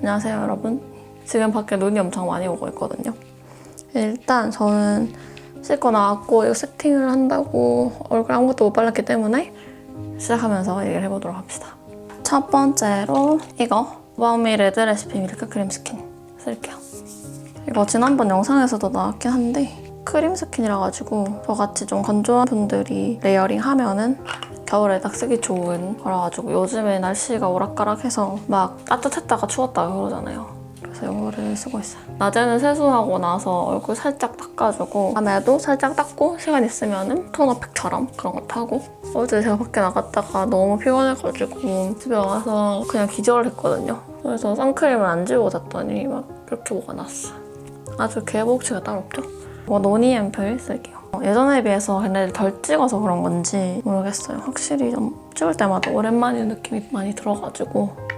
안녕하세요 여러분. 지금 밖에 눈이 엄청 많이 오고 있거든요. 일단 저는 씻고 나왔고 이거 세팅을 한다고 얼굴 아무것도 못 발랐기 때문에 시작하면서 얘기를 해보도록 합시다. 첫 번째로 이거 마음이 레드 레시피 밀크 크림 스킨 쓸게요. 이거 지난번 영상에서도 나왔긴 한데 크림 스킨이라 가지고 저같이 좀 건조한 분들이 레이어링 하면은 겨울에 딱 쓰기 좋은 거라가지고 요즘에 날씨가 오락가락해서 막 따뜻했다가 추웠다가 그러잖아요. 그래서 이거를 쓰고 있어요. 낮에는 세수하고 나서 얼굴 살짝 닦아주고 밤에도 살짝 닦고 시간 있으면은 토너팩처럼 그런 것도 하고. 어제 제가 밖에 나갔다가 너무 피곤해가지고 집에 와서 그냥 기절을 했거든요. 그래서 선크림을 안 지우고 잤더니 막 이렇게 뭐가 났어요. 아주 개복치가 따로 없죠? 노니앰플 쓸게요. 예전에 비해서 근데 덜 찍어서 그런 건지 모르겠어요. 확실히 좀 찍을 때마다 오랜만인 느낌이 많이 들어가지고.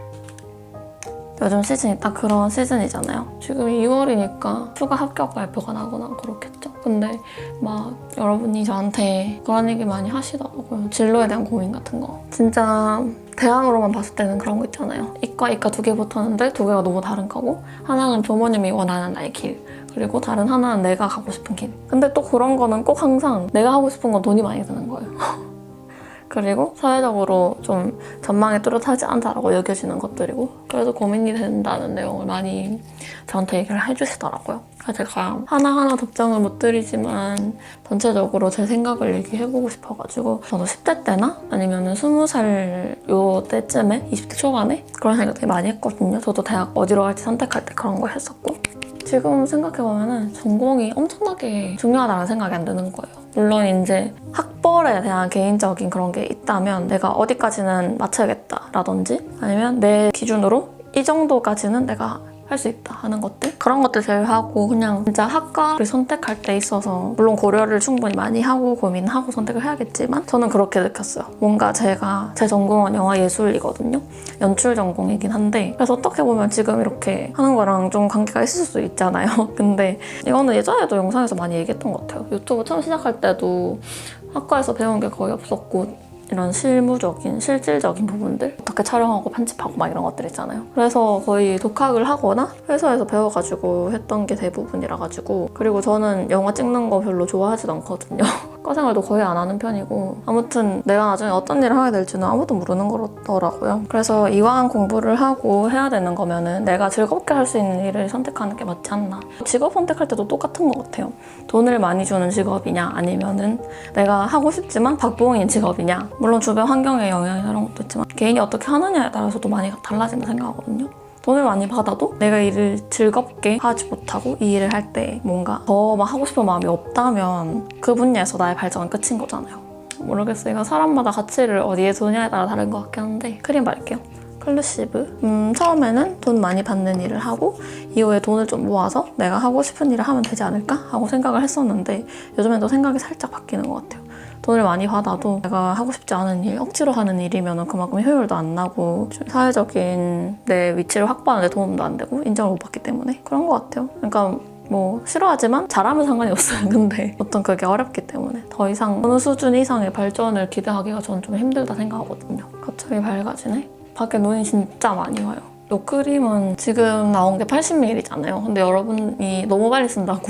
요즘 시즌이 딱 그런 시즌이잖아요. 지금 2월이니까 휴가 합격 발표가 나거나 그렇겠죠. 근데 막 여러분이 저한테 그런 얘기 많이 하시더라고요. 진로에 대한 고민 같은 거. 진짜 대학으로만 봤을 때는 그런 거 있잖아요. 이과 두 개 붙었는데 두 개가 너무 다른 거고 하나는 부모님이 원하는 나의 길, 그리고 다른 하나는 내가 가고 싶은 길. 근데 또 그런 거는 꼭 항상 내가 하고 싶은 건 돈이 많이 드는 거예요. 그리고 사회적으로 좀 전망이 뚜렷하지 않다라고 여겨지는 것들이고, 그래서 고민이 된다는 내용을 많이 저한테 얘기를 해주시더라고요. 그래서 제가 하나하나 답장을 못 드리지만 전체적으로 제 생각을 얘기해보고 싶어가지고 저도 10대 때나 아니면 20살 요때쯤에 20대 초반에 그런 생각 되게 많이 했거든요. 저도 대학 어디로 갈지 선택할 때 그런 걸 했었고, 지금 생각해보면 전공이 엄청나게 중요하다는 생각이 안 드는 거예요. 물론 이제 학벌에 대한 개인적인 그런 게 있다면 내가 어디까지는 맞춰야겠다라든지 아니면 내 기준으로 이 정도까지는 내가 할 수 있다 하는 것들, 그런 것들 제외하고 그냥 진짜 학과를 선택할 때 있어서 물론 고려를 충분히 많이 하고 고민하고 선택을 해야겠지만 저는 그렇게 느꼈어요. 뭔가 제 전공은 영화예술이거든요. 연출 전공이긴 한데, 그래서 어떻게 보면 지금 이렇게 하는 거랑 좀 관계가 있을 수도 있잖아요. 근데 이거는 예전에도 영상에서 많이 얘기했던 것 같아요. 유튜브 처음 시작할 때도 학과에서 배운 게 거의 없었고 이런 실질적인 부분들, 어떻게 촬영하고 편집하고 막 이런 것들 있잖아요. 그래서 거의 독학을 하거나 회사에서 배워가지고 했던 게 대부분이라 가지고. 그리고 저는 영화 찍는 거 별로 좋아하지도 않거든요. 과 생활도 거의 안 하는 편이고, 아무튼 내가 나중에 어떤 일을 하게 될지는 아무도 모르는 거더라고요. 그래서 이왕 공부를 하고 해야 되는 거면은 내가 즐겁게 할 수 있는 일을 선택하는 게 맞지 않나. 직업 선택할 때도 똑같은 것 같아요. 돈을 많이 주는 직업이냐 아니면은 내가 하고 싶지만 박봉인 직업이냐. 물론 주변 환경의 영향이나 이런 것도 있지만 개인이 어떻게 하느냐에 따라서도 많이 달라진다 생각하거든요. 돈을 많이 받아도 내가 일을 즐겁게 하지 못하고 이 일을 할 때 뭔가 더 막 하고 싶은 마음이 없다면 그 분야에서 나의 발전은 끝인 거잖아요. 모르겠어요. 이거 사람마다 가치를 어디에 두냐에 따라 다른 것 같긴 한데 크림 바를게요. 클루시브. 처음에는 돈 많이 받는 일을 하고 이후에 돈을 좀 모아서 내가 하고 싶은 일을 하면 되지 않을까 하고 생각을 했었는데 요즘엔 또 생각이 살짝 바뀌는 것 같아요. 돈을 많이 받아도 내가 하고 싶지 않은 일, 억지로 하는 일이면 그만큼 효율도 안 나고 사회적인 내 위치를 확보하는 데 도움도 안 되고 인정을 못 받기 때문에 그런 것 같아요. 그러니까 뭐 싫어하지만 잘하면 상관이 없어요. 근데 보통 그게 어렵기 때문에 더 이상 어느 수준 이상의 발전을 기대하기가 저는 좀 힘들다 생각하거든요. 갑자기 밝아지네? 밖에 눈이 진짜 많이 와요. 이 크림은 지금 나온 게 80ml잖아요. 근데 여러분이 너무 빨리 쓴다고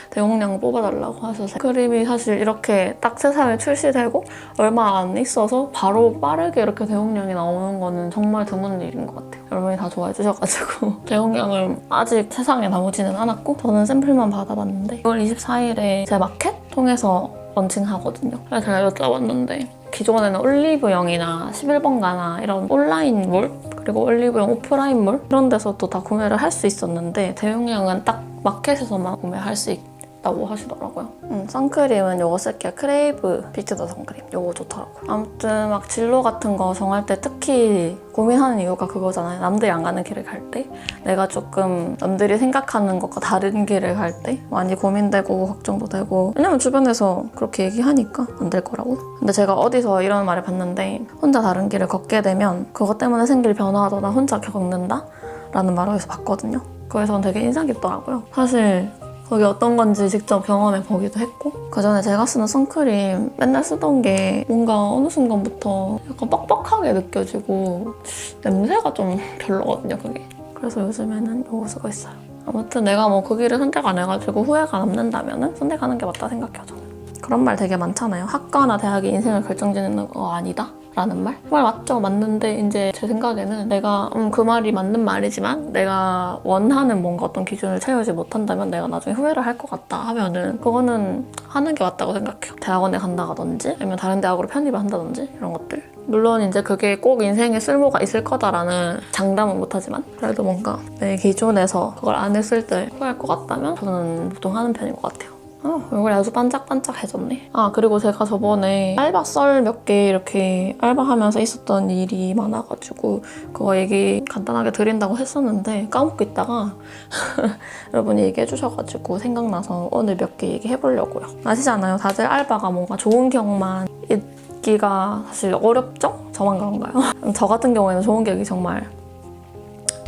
대용량 뽑아달라고 하셔서 크림이 사실 이렇게 딱 세상에 출시되고 얼마 안 있어서 바로 빠르게 이렇게 대용량이 나오는 거는 정말 드문 일인 것 같아요. 여러분이 다 좋아해 주셔가지고 대용량을 아직 세상에 나오지는 않았고 저는 샘플만 받아봤는데 6월 24일에 제 마켓 통해서 런칭하거든요. 그래서 제가 여쭤봤는데 기존에는 올리브영이나 11번가나 이런 온라인몰 그리고 올리브영 오프라인몰 이런 데서도 다 구매를 할 수 있었는데 대용량은 딱 마켓에서만 구매할 수 있다고 하시더라고요. 선크림은 요거 쓸게요. 크레이브 비트더 선크림. 요거 좋더라고요. 아무튼 막 진로 같은 거 정할 때 특히 고민하는 이유가 그거잖아요. 남들이 안 가는 길을 갈 때 내가 조금 남들이 생각하는 것과 다른 길을 갈 때 많이 고민되고 걱정도 되고, 왜냐면 주변에서 그렇게 얘기하니까 안 될 거라고. 근데 제가 어디서 이런 말을 봤는데 혼자 다른 길을 걷게 되면 그것 때문에 생길 변화도 나 혼자 겪는다? 라는 말을 어디서 봤거든요. 그래서 되게 인상 깊더라고요. 사실 거기 어떤 건지 직접 경험해 보기도 했고, 그 전에 제가 쓰는 선크림 맨날 쓰던 게 뭔가 어느 순간부터 약간 뻑뻑하게 느껴지고 냄새가 좀 별로거든요, 그게. 그래서 요즘에는 이거 쓰고 있어요. 아무튼 내가 뭐 그 길을 선택 안 해가지고 후회가 남는다면 선택하는 게 맞다 생각해요, 저는. 그런 말 되게 많잖아요. 학과나 대학이 인생을 결정짓는 거 아니다? 라는 말? 그 말 맞죠? 맞는데 이제 제 생각에는 내가 그 말이 맞는 말이지만 내가 원하는 뭔가 어떤 기준을 채우지 못한다면 내가 나중에 후회를 할 것 같다 하면은 그거는 하는 게 맞다고 생각해요. 대학원에 간다든지 아니면 다른 대학으로 편입을 한다든지 이런 것들. 물론 이제 그게 꼭 인생에 쓸모가 있을 거다라는 장담은 못하지만 그래도 뭔가 내 기준에서 그걸 안 했을 때 후회할 것 같다면 저는 보통 하는 편인 것 같아요. 얼굴이 아주 반짝반짝해졌네. 그리고 제가 저번에 알바 썰 몇 개 이렇게 알바하면서 있었던 일이 많아가지고 그거 얘기 간단하게 드린다고 했었는데 까먹고 있다가 여러분이 얘기해 주셔가지고 생각나서 오늘 몇 개 얘기해보려고요. 아시잖아요. 다들 알바가 뭔가 좋은 기억만 있기가 사실 어렵죠? 저만 그런가요? 저 같은 경우에는 좋은 기억이 정말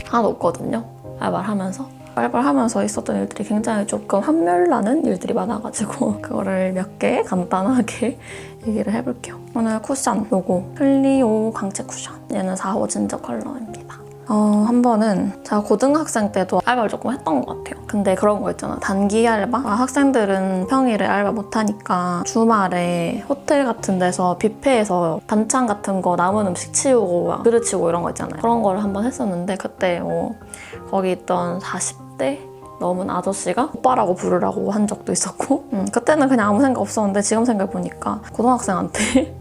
하나도 없거든요. 알바를 하면서. 알바를 하면서 있었던 일들이 굉장히 조금 환멸나는 일들이 많아가지고 그거를 몇 개 간단하게 얘기를 해볼게요. 오늘 쿠션 요거 클리오 광채 쿠션 얘는 4호 진저 컬러입니다. 한 번은 제가 고등학생 때도 알바를 조금 했던 것 같아요. 근데 그런 거 있잖아. 단기 알바? 학생들은 평일에 알바 못하니까 주말에 호텔 같은 데서 뷔페에서 반찬 같은 거 남은 음식 치우고 그릇 치우고 이런 거 있잖아요. 그런 거를 한번 했었는데 그때 거기 있던 40대 넘은 아저씨가 오빠라고 부르라고 한 적도 있었고 그때는 그냥 아무 생각 없었는데 지금 생각해보니까 고등학생한테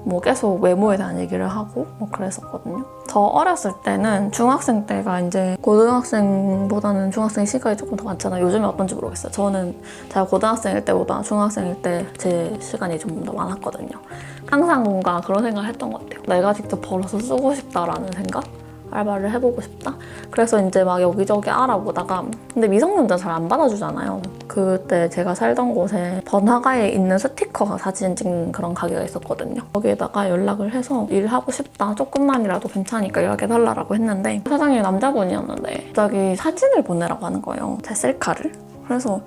뭐 계속 외모에 대한 얘기를 하고 뭐 그랬었거든요. 저 어렸을 때는 중학생 때가 이제 고등학생보다는 중학생 시간이 조금 더 많잖아요. 요즘에 어떤지 모르겠어요. 저는 제가 고등학생일 때보다 중학생일 때 제 시간이 좀 더 많았거든요. 항상 뭔가 그런 생각을 했던 것 같아요. 내가 직접 벌어서 쓰고 싶다라는 생각? 알바를 해보고 싶다? 그래서 이제 막 여기저기 알아보다가 근데 미성년자 잘 안 받아주잖아요. 그때 제가 살던 곳에 번화가에 있는 스티커 사진 찍는 그런 가게가 있었거든요. 거기에다가 연락을 해서 일하고 싶다. 조금만이라도 괜찮으니까 연락해달라고 했는데 사장님이 남자분이었는데 갑자기 사진을 보내라고 하는 거예요. 제 셀카를. 그래서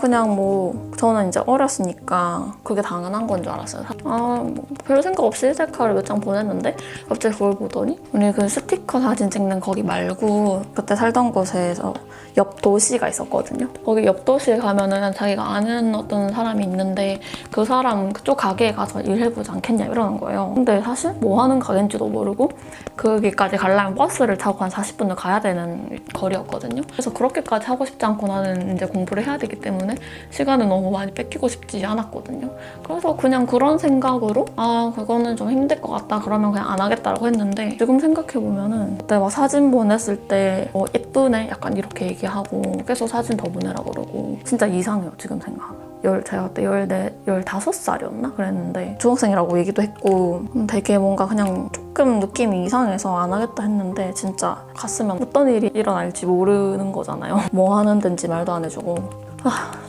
그냥 뭐 저는 이제 어렸으니까 그게 당연한 건 줄 알았어요. 뭐 별 생각 없이 셀카를 몇 장 보냈는데 갑자기 그걸 보더니 우리 그 스티커 사진 찍는 거기 말고 그때 살던 곳에서 옆 도시가 있었거든요. 거기 옆 도시에 가면은 자기가 아는 어떤 사람이 있는데 그 사람 그쪽 가게에 가서 일해보지 않겠냐 이러는 거예요. 근데 사실 뭐 하는 가게인지도 모르고 거기까지 가려면 버스를 타고 한 40분을 가야 되는 거리였거든요. 그래서 그렇게까지 하고 싶지 않고 나는 이제 공부를 해야 되기 때문에 시간을 너무 많이 뺏기고 싶지 않았거든요. 그래서 그냥 그런 생각으로 그거는 좀 힘들 것 같다 그러면 그냥 안 하겠다라고 했는데 지금 생각해보면은 그때 막 사진 보냈을 때 예쁘네 약간 이렇게 얘기하고 계속 사진 더 보내라 그러고 진짜 이상해요 지금 생각하면. 제가 그때 15살이었나? 그랬는데 중학생이라고 얘기도 했고 되게 뭔가 그냥 조금 느낌이 이상해서 안 하겠다 했는데 진짜 갔으면 어떤 일이 일어날지 모르는 거잖아요. 뭐 하는 데인지 말도 안 해주고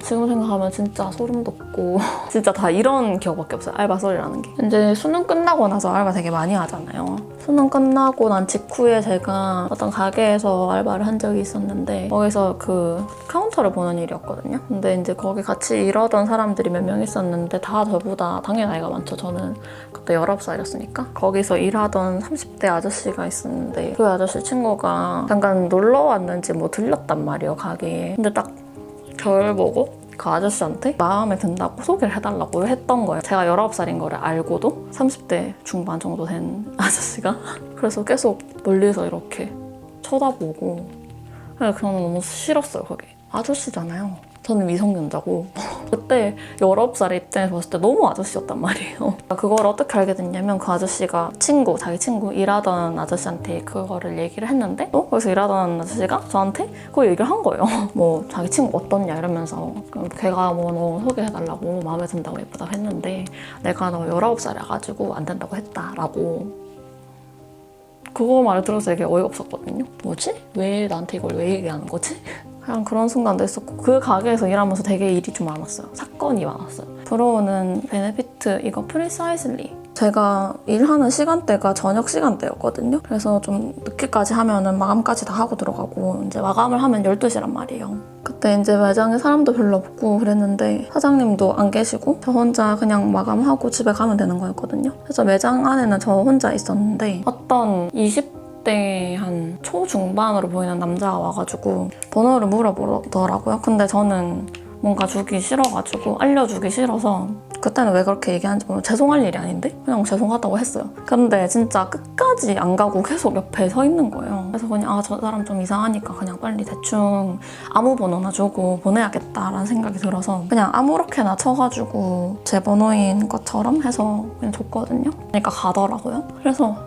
지금 생각하면 진짜 소름 돋고 진짜 다 이런 기억밖에 없어요. 알바 썰이라는 게. 이제 수능 끝나고 나서 알바 되게 많이 하잖아요. 수능 끝나고 난 직후에 제가 어떤 가게에서 알바를 한 적이 있었는데 거기서 그 카운터를 보는 일이었거든요. 근데 이제 거기 같이 일하던 사람들이 몇 명 있었는데 다 저보다 당연히 나이가 많죠. 저는 그때 19살이었으니까. 거기서 일하던 30대 아저씨가 있었는데 그 아저씨 친구가 잠깐 놀러 왔는지 뭐 들렸단 말이에요, 가게에. 근데 딱 저를 보고 그 아저씨한테 마음에 든다고 소개를 해달라고 했던 거예요. 제가 19살인 거를 알고도 30대 중반 정도 된 아저씨가 그래서 계속 멀리서 이렇게 쳐다보고 그냥 너무 싫었어요. 그게 아저씨잖아요. 저는 미성년자고 그때 19살의 입장에서 봤을 때 너무 아저씨였단 말이에요. 그걸 어떻게 알게 됐냐면 그 아저씨가 자기 친구 일하던 아저씨한테 그거를 얘기를 했는데 거기서 일하던 아저씨가 저한테 그걸 얘기를 한 거예요. 뭐 자기 친구 어떻냐 이러면서 걔가 뭐 너 소개해달라고 마음에 든다고 예쁘다고 했는데 내가 너 19살이라가지고 안 된다고 했다라고. 그거 말을 들어서 되게 어이가 없었거든요. 뭐지? 왜 나한테 이걸 왜 얘기하는 거지? 그냥 그런 순간도 있었고 그 가게에서 일하면서 되게 일이 좀 많았어요. 사건이 많았어요. 들어오는 베네피트 이거 프리사이즐리 제가 일하는 시간대가 저녁 시간대였거든요. 그래서 좀 늦게까지 하면은 마감까지 다 하고 들어가고 이제 마감을 하면 12시란 말이에요. 그때 이제 매장에 사람도 별로 없고 그랬는데 사장님도 안 계시고 저 혼자 그냥 마감하고 집에 가면 되는 거였거든요. 그래서 매장 안에는 저 혼자 있었는데 어떤 20대 20대 한 초중반으로 보이는 남자가 와가지고 번호를 물어보더라고요. 근데 저는 뭔가 주기 싫어가지고 알려주기 싫어서 그때는 왜 그렇게 얘기하는지 모르고 죄송할 일이 아닌데 그냥 죄송하다고 했어요. 근데 진짜 끝까지 안 가고 계속 옆에 서 있는 거예요. 그래서 그냥 아, 저 사람 좀 이상하니까 그냥 빨리 대충 아무 번호나 주고 보내야겠다라는 생각이 들어서 그냥 아무렇게나 쳐가지고 제 번호인 것처럼 해서 그냥 줬거든요. 그러니까 가더라고요. 그래서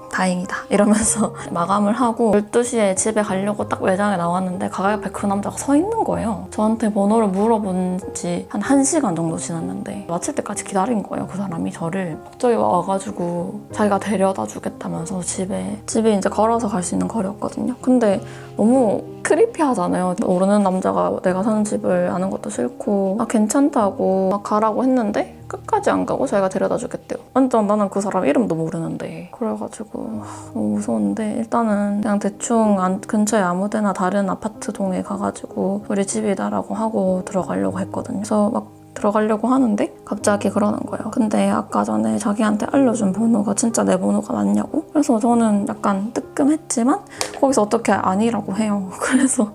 다행이다 이러면서 마감을 하고 12시에 집에 가려고 딱 매장에 나왔는데 가게 옆에 그 남자가 서 있는 거예요. 저한테 번호를 물어본 지 한 1시간 정도 지났는데 마칠 때까지 기다린 거예요. 그 사람이 저를 갑자기 와가지고 자기가 데려다 주겠다면서 집에 이제 걸어서 갈 수 있는 거리였거든요. 근데 너무 크리피하잖아요. 모르는 남자가 내가 사는 집을 아는 것도 싫고 괜찮다고 막 가라고 했는데 끝까지 안 가고 자기가 데려다 주겠대요. 완전 나는 그 사람 이름도 모르는데 그래가지고 너무 무서웠는데 일단은 그냥 대충 근처에 아무데나 다른 아파트 동에 가가지고 우리 집이다라고 하고 들어가려고 했거든요. 그래서 막 들어가려고 하는데 갑자기 그러는 거예요. 근데 아까 전에 자기한테 알려준 번호가 진짜 내 번호가 맞냐고? 그래서 저는 약간 뜨끔했지만 거기서 어떻게 아니라고 해요. 그래서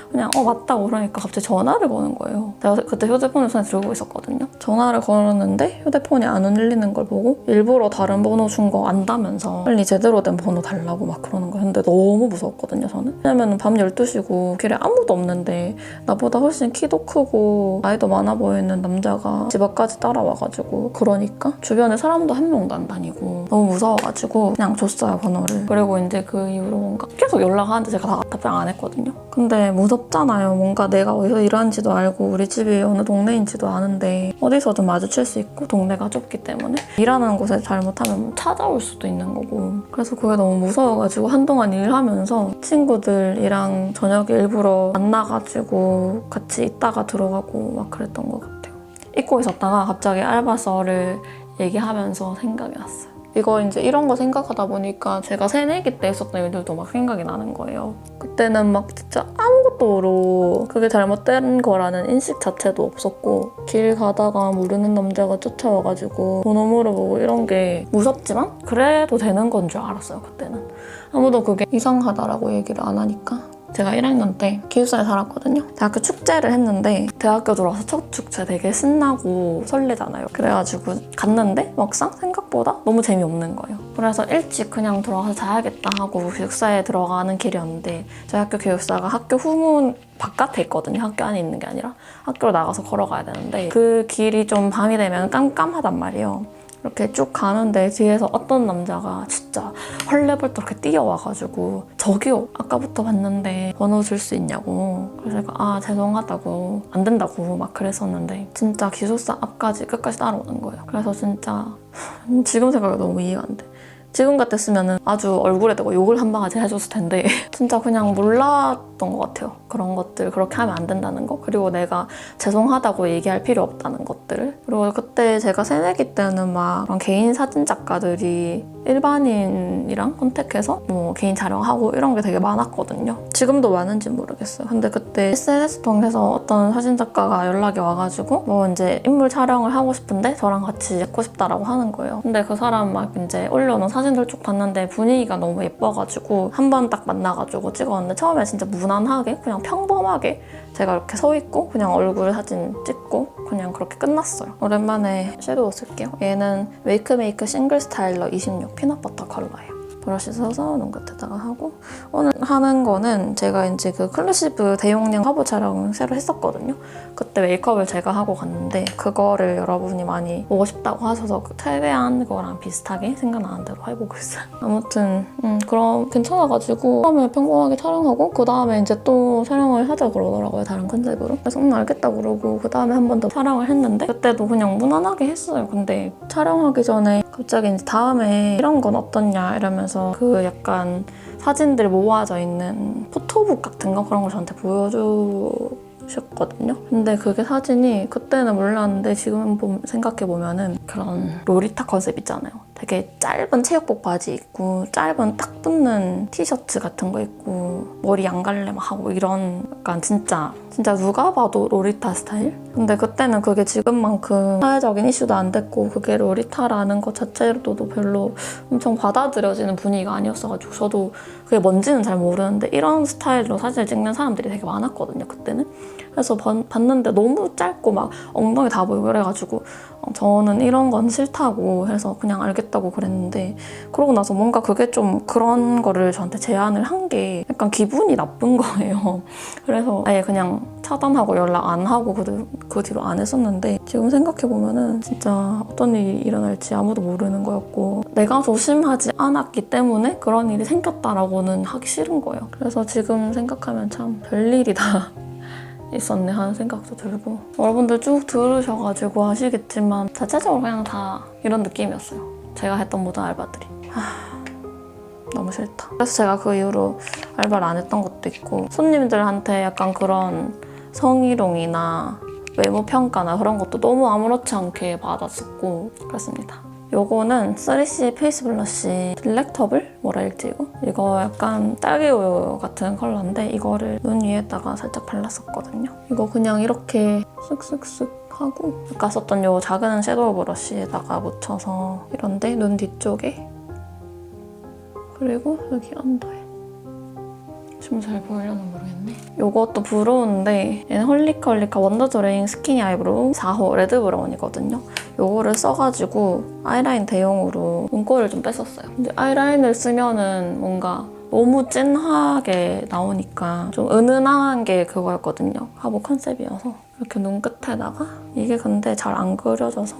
그냥 맞다고 그러니까 갑자기 전화를 거는 거예요. 제가 그때 휴대폰을 손에 들고 있었거든요. 전화를 걸었는데 휴대폰이 안 울리는 걸 보고 일부러 다른 번호 준 거 안다면서 빨리 제대로 된 번호 달라고 막 그러는 거예요. 근데 너무 무서웠거든요, 저는. 왜냐면 밤 12시고 길에 아무도 없는데 나보다 훨씬 키도 크고 나이도 많아 보이는 남자가 집 앞까지 따라와가지고 그러니까 주변에 사람도 한 명도 안 다니고 너무 무서워가지고 그냥 줬어요, 번호를. 그리고 이제 그 이후로 뭔가 계속 연락하는데 제가 다 답장 안 했거든요. 근데 무섭잖아요. 뭔가 내가 어디서 일하는지도 알고 우리 집이 어느 동네인지도 아는데 어디서든 마주칠 수 있고 동네가 좁기 때문에 일하는 곳에 잘못하면 찾아올 수도 있는 거고 그래서 그게 너무 무서워가지고 한동안 일하면서 친구들이랑 저녁에 일부러 만나가지고 같이 있다가 들어가고 막 그랬던 것 같아요. 잊고 있었다가 갑자기 알바서를 얘기하면서 생각이 났어요. 이거 이제 이런 거 생각하다 보니까 제가 새내기 때 했었던 일들도 막 생각이 나는 거예요. 그때는 막 진짜 아무것도 모르고 그게 잘못된 거라는 인식 자체도 없었고 길 가다가 모르는 남자가 쫓아와가지고 번호 물어보고 이런 게 무섭지만 그래도 되는 건 줄 알았어요, 그때는. 아무도 그게 이상하다라고 얘기를 안 하니까. 제가 1학년 때 기숙사에 살았거든요. 대학교 축제를 했는데 대학교 들어와서 첫 축제 되게 신나고 설레잖아요. 그래가지고 갔는데 막상 생각보다 너무 재미없는 거예요. 그래서 일찍 그냥 들어와서 자야겠다 하고 기숙사에 들어가는 길이었는데 저희 학교 기숙사가 학교 후문 바깥에 있거든요. 학교 안에 있는 게 아니라 학교로 나가서 걸어가야 되는데 그 길이 좀 밤이 되면 깜깜하단 말이에요. 이렇게 쭉 가는데 뒤에서 어떤 남자가 진짜 헐레벌떡 이렇게 뛰어와가지고 저기요, 아까부터 봤는데 번호 줄 수 있냐고. 그래서 제가 죄송하다고 안 된다고 막 그랬었는데 진짜 기숙사 앞까지 끝까지 따라오는 거예요. 그래서 진짜 지금 생각해도 너무 이해가 안 돼. 지금 같았으면 아주 얼굴에 대고 욕을 한 바가지 해줬을 텐데 진짜 그냥 몰랐던 것 같아요. 그런 것들, 그렇게 하면 안 된다는 거, 그리고 내가 죄송하다고 얘기할 필요 없다는 것들을. 그리고 그때 제가 새내기 때는 막 그런 개인 사진 작가들이 일반인이랑 컨택해서 뭐 개인 촬영하고 이런 게 되게 많았거든요. 지금도 많은지 모르겠어요. 근데 그때 SNS 통해서 어떤 사진 작가가 연락이 와가지고 뭐 이제 인물 촬영을 하고 싶은데 저랑 같이 찍고 싶다라고 하는 거예요. 근데 그 사람 막 이제 올려놓은 사진들 쭉 봤는데 분위기가 너무 예뻐가지고 한 번 딱 만나가지고 찍었는데 처음에 진짜 무난하게 그냥 평범하게 제가 이렇게 서 있고 그냥 얼굴 사진 찍고 그냥 그렇게 끝났어요. 오랜만에 섀도우 쓸게요. 얘는 웨이크메이크 싱글 스타일러 26 피넛버터 컬러예요. 브러쉬 써서 눈끝에다가 하고, 오늘 하는 거는 제가 이제 그 클루시브 대용량 화보 촬영 새로 했었거든요. 그때 메이크업을 제가 하고 갔는데 그거를 여러분이 많이 보고 싶다고 하셔서 최대한 그거랑 비슷하게 생각나는 대로 해보고 있어요. 아무튼 그럼 괜찮아가지고 처음에 평범하게 촬영하고 그 다음에 이제 또 촬영을 하자 그러더라고요, 다른 컨셉으로. 그래서 알겠다 그러고 그 다음에 한 번 더 촬영을 했는데 그때도 그냥 무난하게 했어요. 근데 촬영하기 전에 갑자기 이제 다음에 이런 건 어떻냐 이러면서 그 약간 사진들 모아져 있는 포토북 같은 거, 그런 걸 저한테 보여주셨거든요. 근데 그게 사진이 그때는 몰랐는데 지금 생각해보면은 그런 로리타 컨셉 있잖아요. 되게 짧은 체육복 바지 입고 짧은 딱 붙는 티셔츠 같은 거 입고 하고 머리 양갈래 막 하고 이런 약간 진짜 누가 봐도 로리타 스타일? 근데 그때는 그게 지금만큼 사회적인 이슈도 안 됐고 그게 로리타라는 것 자체로도 별로 엄청 받아들여지는 분위기가 아니었어가지고 저도 그게 뭔지는 잘 모르는데 이런 스타일로 사진을 찍는 사람들이 되게 많았거든요, 그때는. 그래서 봤는데 너무 짧고 막 엉덩이 다 보이고 그래가지고 저는 이런 건 싫다고 해서 그냥 알겠다고 그랬는데 그러고 나서 뭔가 그게 좀 그런 거를 저한테 제안을 한 게 약간 기분이 나쁜 거예요. 그래서 아예 그냥 차단하고 연락 안 하고 그 뒤로 안 했었는데 지금 생각해보면은 진짜 어떤 일이 일어날지 아무도 모르는 거였고 내가 조심하지 않았기 때문에 그런 일이 생겼다라고는 하기 싫은 거예요. 그래서 지금 생각하면 참 별일이 다 있었네 하는 생각도 들고 여러분들 쭉 들으셔가지고 아시겠지만 자체적으로 그냥 다 이런 느낌이었어요. 제가 했던 모든 알바들이. 너무 싫다. 그래서 제가 그 이후로 알바를 안 했던 것도 있고 손님들한테 약간 그런 성희롱이나 외모 평가나 그런 것도 너무 아무렇지 않게 받았었고 그렇습니다. 요거는 3CE 페이스 블러쉬 딜렉터블? 뭐라 읽지 이거? 이거 약간 딸기우유 같은 컬러인데 이거를 눈 위에다가 살짝 발랐었거든요. 이거 그냥 이렇게 쓱쓱쓱 하고 아까 썼던 요 작은 섀도우 브러쉬에다가 묻혀서 이런데 눈 뒤쪽에 그리고 여기 언더에 지금 잘 보이려나 모르겠네. 요것도 브로우인데 얘는 홀리카 원더드레잉 스키니 아이브로우 4호 레드 브라운이거든요. 요거를 써가지고 아이라인 대용으로 눈꼬리를 좀 뺐었어요. 근데 아이라인을 쓰면은 뭔가 너무 진하게 나오니까 좀 은은한 게 그거였거든요. 화보 컨셉이어서 이렇게 눈 끝에다가 이게 근데 잘 안 그려져서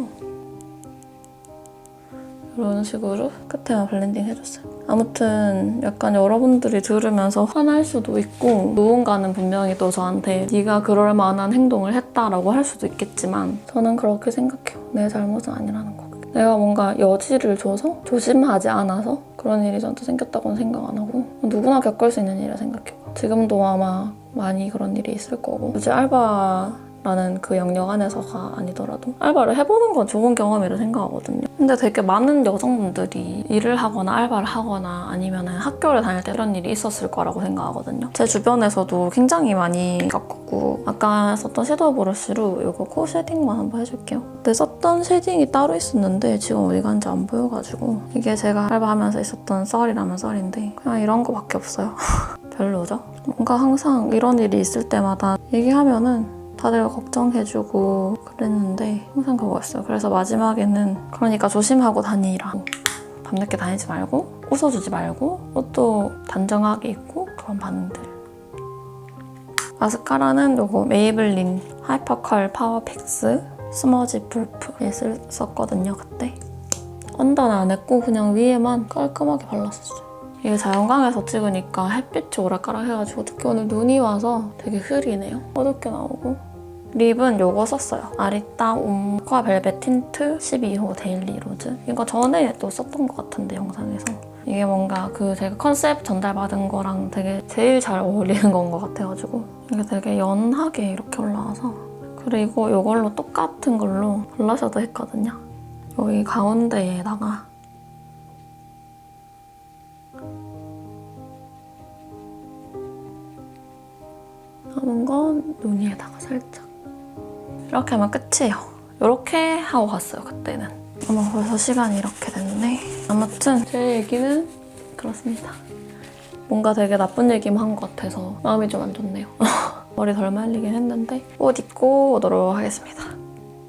이런 식으로 끝에만 블렌딩 해줬어요. 아무튼 약간 여러분들이 들으면서 화날 수도 있고 누군가는 분명히 또 저한테 네가 그럴 만한 행동을 했다라고 할 수도 있겠지만 저는 그렇게 생각해요. 내 잘못은 아니라는 거. 내가 뭔가 여지를 줘서 조심하지 않아서 그런 일이 저한테 생겼다고는 생각 안 하고 누구나 겪을 수 있는 일이라 생각해요. 지금도 아마 많이 그런 일이 있을 거고 굳이 알바라는 그 영역 안에서가 아니더라도 알바를 해보는 건 좋은 경험이라 생각하거든요. 근데 되게 많은 여성분들이 일을 하거나 알바를 하거나 아니면 학교를 다닐 때 이런 일이 있었을 거라고 생각하거든요. 제 주변에서도 굉장히 많이 겪었고 아까 썼던 섀도우 브러쉬로 이거 코 쉐딩만 한번 해줄게요. 근데 썼던 쉐딩이 따로 있었는데 지금 어디 간지 안 보여가지고 이게 제가 알바하면서 있었던 썰이라면 썰인데 그냥 이런 거밖에 없어요. 별로죠? 뭔가 항상 이런 일이 있을 때마다 얘기하면은 다들 걱정해주고 그랬는데 항상 그거였어요. 그래서 마지막에는 그러니까 조심하고 다니라. 밤늦게 다니지 말고 웃어주지 말고 옷도 단정하게 입고 그런 반응들. 마스카라는 요거 메이블린 하이퍼컬 파워팩스 스머지 풀프에 썼거든요. 그때 언더는 안 했고 그냥 위에만 깔끔하게 발랐었어요. 이게 자연광에서 찍으니까 햇빛이 오락가락 해가지고 특히 오늘 눈이 와서 되게 흐리네요. 어둡게 나오고 립은 요거 썼어요. 아리따 옴과 벨벳 틴트 12호 데일리 로즈. 이거 전에 또 썼던 것 같은데 영상에서. 이게 뭔가 그 제가 컨셉 전달받은 거랑 되게 제일 잘 어울리는 건 것 같아가지고 이게 되게 연하게 이렇게 올라와서 그리고 이걸로 똑같은 걸로 블러셔도 했거든요. 여기 가운데에다가 남은 건 눈 위에다가 살짝 이렇게 하면 끝이에요. 이렇게 하고 갔어요, 그때는. 어머, 벌써 시간이 이렇게 됐네. 아무튼 제 얘기는 그렇습니다. 뭔가 되게 나쁜 얘기만 한 것 같아서 마음이 좀 안 좋네요. 머리 덜 말리긴 했는데 옷 입고 오도록 하겠습니다.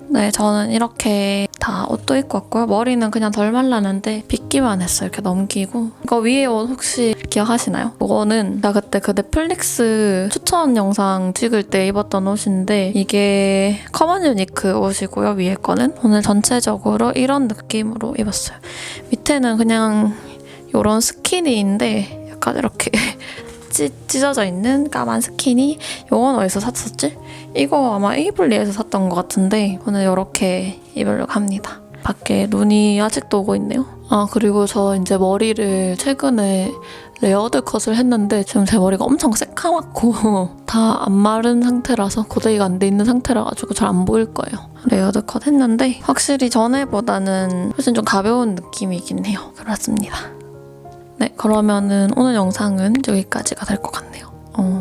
네, 저는 이렇게 다 옷도 입고 왔고요. 머리는 그냥 덜 말랐는데 빗기만 했어요. 이렇게 넘기고. 이거 위에 옷 혹시 기억하시나요? 이거는 제가 그때 그 넷플릭스 추천 영상 찍을 때 입었던 옷인데 이게 커먼 유니크 옷이고요. 위에 거는 오늘 전체적으로 이런 느낌으로 입었어요. 밑에는 그냥 이런 스키니인데 약간 이렇게 찢어져 있는 까만 스키니. 이건 어디서 샀었지? 이거 아마 에이블리에서 샀던 것 같은데 오늘 이렇게 입으려고 합니다. 밖에 눈이 아직도 오고 있네요. 아, 그리고 저 이제 머리를 최근에 레어드 컷을 했는데 지금 제 머리가 엄청 새카맣고 다 안 마른 상태라서 고데기가 안 돼 있는 상태라 가지고 잘 안 보일 거예요. 레어드 컷 했는데 확실히 전에보다는 훨씬 좀 가벼운 느낌이긴 해요. 그렇습니다. 네, 그러면은 오늘 영상은 여기까지가 될 것 같네요.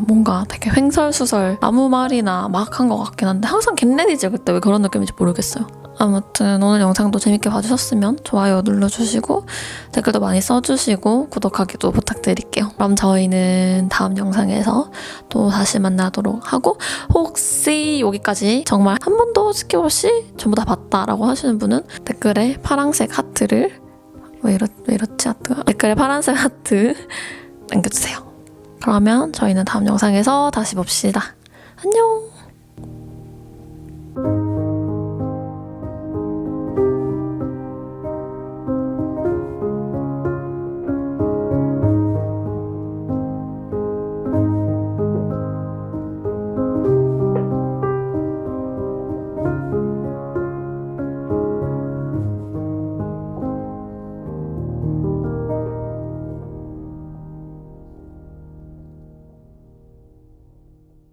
뭔가 되게 횡설수설 아무 말이나 막 한 것 같긴 한데 항상 겟레디지 그때 왜 그런 느낌인지 모르겠어요. 아무튼 오늘 영상도 재밌게 봐주셨으면 좋아요 눌러주시고 댓글도 많이 써주시고 구독하기도 부탁드릴게요. 그럼 저희는 다음 영상에서 또 다시 만나도록 하고 혹시 여기까지 정말 한 번도 스킵없이 전부 다 봤다라고 하시는 분은 댓글에 파란색 하트를 왜 이렇지 하트가? 댓글에 파란색 하트 남겨주세요. 그러면 저희는 다음 영상에서 다시 봅시다. 안녕!